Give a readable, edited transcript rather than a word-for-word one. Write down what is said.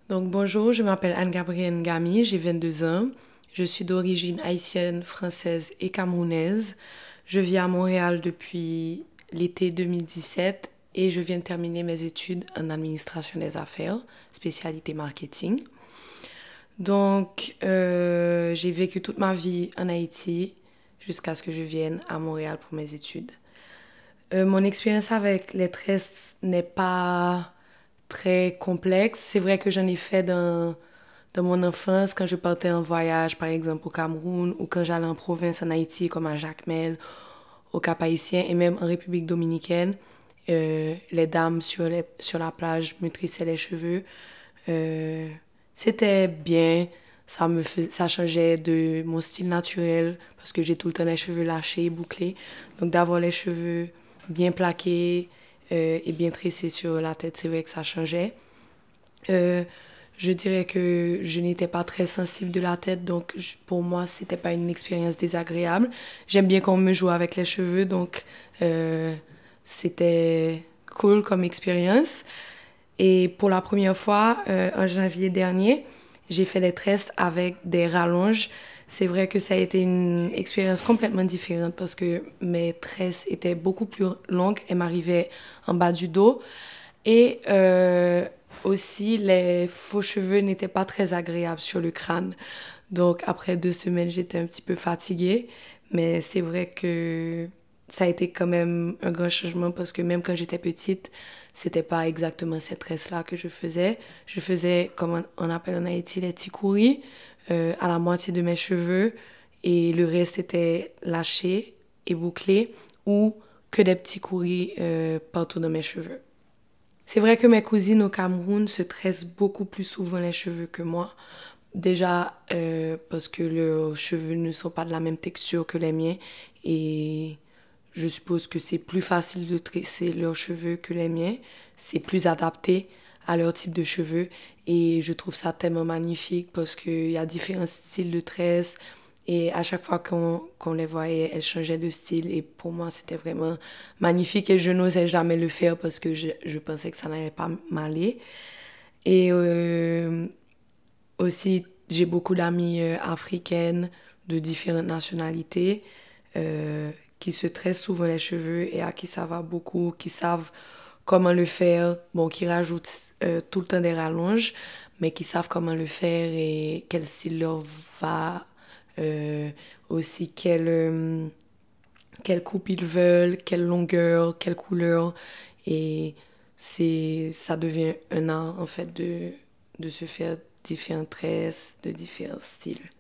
Donc bonjour, je m'appelle Anne-Gabrielle Ngami, j'ai 22 ans. Je suis d'origine haïtienne, française et camerounaise. Je vis à Montréal depuis l'été 2017 et je viens de terminer mes études en administration des affaires, spécialité marketing. J'ai vécu toute ma vie en Haïti jusqu'à ce que je vienne à Montréal pour mes études. Mon expérience avec les tresses n'est pas très complexe. C'est vrai que j'en ai fait dans mon enfance, quand je partais en voyage, par exemple au Cameroun, ou quand j'allais en province en Haïti, comme à Jacmel, au Cap-Haïtien, et même en République dominicaine. Les dames sur la plage me trissaient les cheveux. Euh, C'était bien. Ça changeait de mon style naturel parce que j'ai tout le temps les cheveux lâchés, bouclés. Donc d'avoir les cheveux bien plaqués et bien tressés sur la tête, c'est vrai que ça changeait. Euh, je dirais que je n'étais pas très sensible de la tête, donc pour moi, c'était pas une expérience désagréable. J'aime bien qu'on me joue avec les cheveux, donc euh, c'était cool comme expérience. Et pour la première fois, en janvier dernier, j'ai fait les tresses avec des rallonges. C'est vrai que ça a été une expérience complètement différente parce que mes tresses étaient beaucoup plus longues. Elles m'arrivaient en bas du dos. Et aussi, les faux cheveux n'étaient pas très agréables sur le crâne. Donc, après 2 semaines, j'étais un petit peu fatiguée. Mais c'est vrai que ça a été quand même un grand changement parce que même quand j'étais petite, c'était pas exactement cette tresse-là que je faisais. Je faisais, comme on appelle en Haïti, les tikouris à la moitié de mes cheveux et le reste était lâché et bouclé ou que des petits couris partout dans mes cheveux. C'est vrai que mes cousines au Cameroun se tressent beaucoup plus souvent les cheveux que moi. Déjà parce que leurs cheveux ne sont pas de la même texture que les miens et je suppose que c'est plus facile de tresser leurs cheveux que les miens. C'est plus adapté à leur type de cheveux et je trouve ça tellement magnifique parce qu'il y a différents styles de tresses et à chaque fois qu'on les voyait, elles changeaient de style et pour moi c'était vraiment magnifique et je n'osais jamais le faire parce que je pensais que ça n'allait pas m'aller. Et aussi, j'ai beaucoup d'amies africaines de différentes nationalités qui se tressent souvent les cheveux et à qui ça va beaucoup, qui savent comment le faire, bon, qui rajoutent tout le temps des rallonges, mais qui savent comment le faire et quel style leur va, euh, aussi quelle coupe ils veulent, quelle longueur, quelle couleur. Et ça devient un art en fait de se faire différentes tresses, de différents styles.